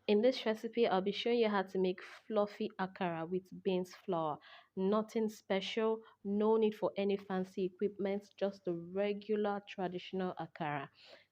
In this recipe, I'll be showing you how to make fluffy akara with beans flour. Nothing special, no need for any fancy equipment, just the regular traditional akara.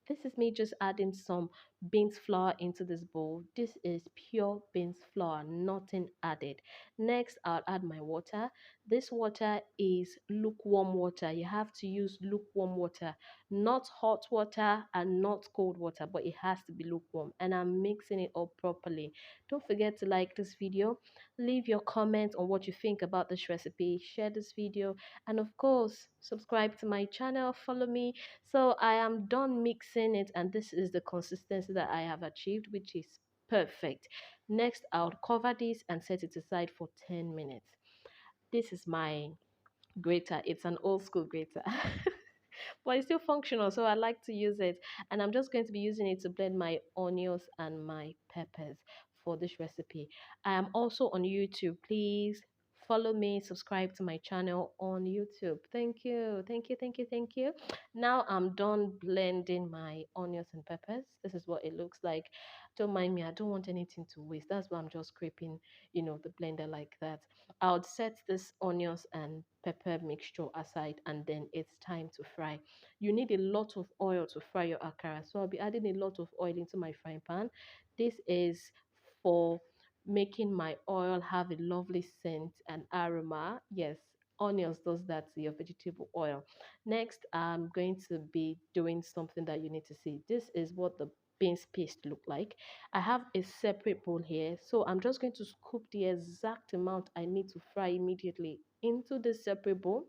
This is me just adding some beans flour into this bowl. This is pure beans flour, nothing added. Next, I'll add my water. This water is lukewarm water. You have to use lukewarm water, not hot water and not cold water, but it has to be lukewarm. And I'm mixing it up properly. Don't forget to like this video, leave your comments on what you think about this recipe, share this video, and of course subscribe to my channel, follow me. So I am done mixing it, and this is the consistency that I have achieved, which is perfect. Next, I'll cover this and set it aside for 10 minutes. This is my grater. It's an old school grater. But it's still functional, so I like to use it. And I'm just going to be using it to blend my onions and my peppers for this recipe. I am also on YouTube. Please follow me, subscribe to my channel on YouTube. Thank you, thank you, thank you, thank you. Now I'm done blending my onions and peppers. This is what it looks like. Don't mind me, I don't want anything to waste. That's why I'm just scraping, the blender like that. I would set this onions and pepper mixture aside, and then it's time to fry. You need a lot of oil to fry your akara, so I'll be adding a lot of oil into my frying pan. This is for making my oil have a lovely scent and aroma. Yes, onions does that to your vegetable oil. Next, I'm going to be doing something that you need to see. This is what the beans paste look like. I have a separate bowl here, so I'm just going to scoop the exact amount I need to fry immediately into this separate bowl.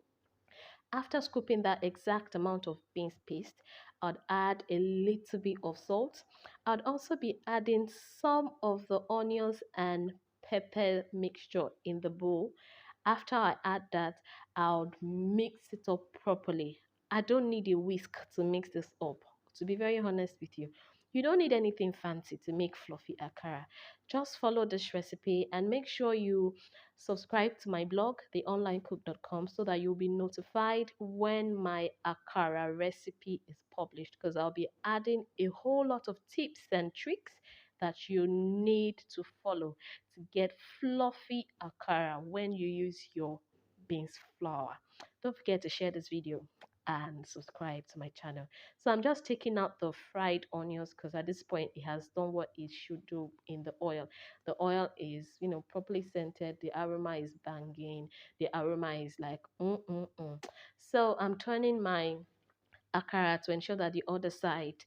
After scooping that exact amount of beans paste, I'd add a little bit of salt. I'd also be adding some of the onions and pepper mixture in the bowl. After I add that, I'll mix it up properly. I don't need a whisk to mix this up. To be very honest with you, you don't need anything fancy to make fluffy akara. Just follow this recipe and make sure you subscribe to my blog, theonlinecook.com, so that you'll be notified when my akara recipe is published, because I'll be adding a whole lot of tips and tricks that you need to follow to get fluffy akara when you use your beans flour. Don't forget to share this video and subscribe to my channel. So I'm just taking out the fried onions, because at this point it has done what it should do in the oil. The oil is, properly scented. The aroma is banging. The aroma is like, So I'm turning my akara to ensure that the other side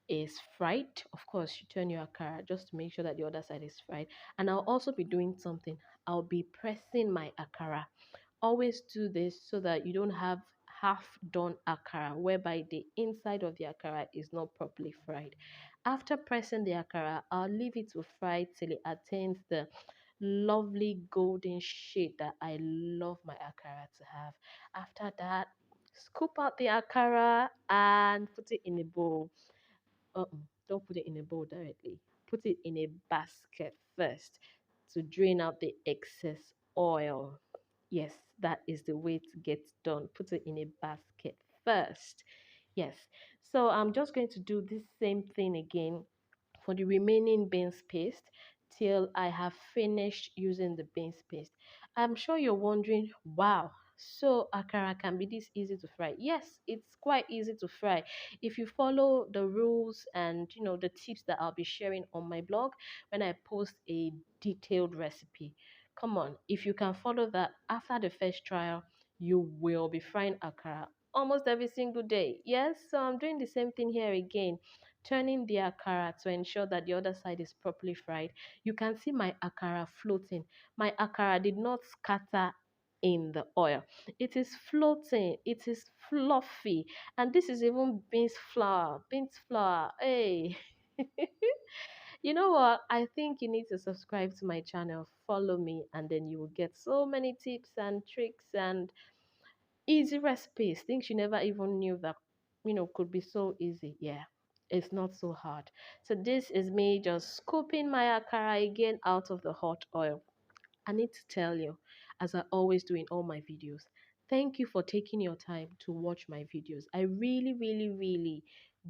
is fried. Of course, you turn your akara just to make sure that the other side is fried. And I'll also be doing something. I'll be pressing my akara. Always do this so that you don't have half done akara whereby the inside of the akara is not properly fried. After pressing the akara, I'll leave it to fry till it attains the lovely golden shade that I love my akara to have. After that, scoop out the akara and put it in a bowl. Don't put it in a bowl directly. Put it in a basket first to drain out the excess oil. Yes, that is the way to get done. Put it in a basket first. Yes. So I'm just going to do this same thing again for the remaining beans paste till I have finished using the beans paste. I'm sure you're wondering, wow, so akara can be this easy to fry? Yes, it's quite easy to fry if you follow the rules and the tips that I'll be sharing on my blog when I post a detailed recipe. Come on, if you can follow that after the first trial, you will be frying akara almost every single day. Yes, so I'm doing the same thing here again, turning the akara to ensure that the other side is properly fried. You can see my akara floating. My akara did not scatter in the oil. It is floating, it is fluffy, and this is even beans flour. Beans flour. Hey. You know what? I think you need to subscribe to my channel, follow me, and then you will get so many tips and tricks and easy recipes, things you never even knew that could be so easy. Yeah, it's not so hard. So this is me just scooping my akara again out of the hot oil. I need to tell you, as I always do in all my videos, thank you for taking your time to watch my videos. I really, really, really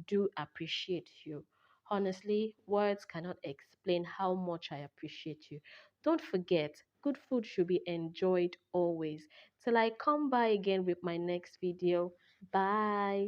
do appreciate you. Honestly, words cannot explain how much I appreciate you. Don't forget, good food should be enjoyed always. Till I come by again with my next video. Bye.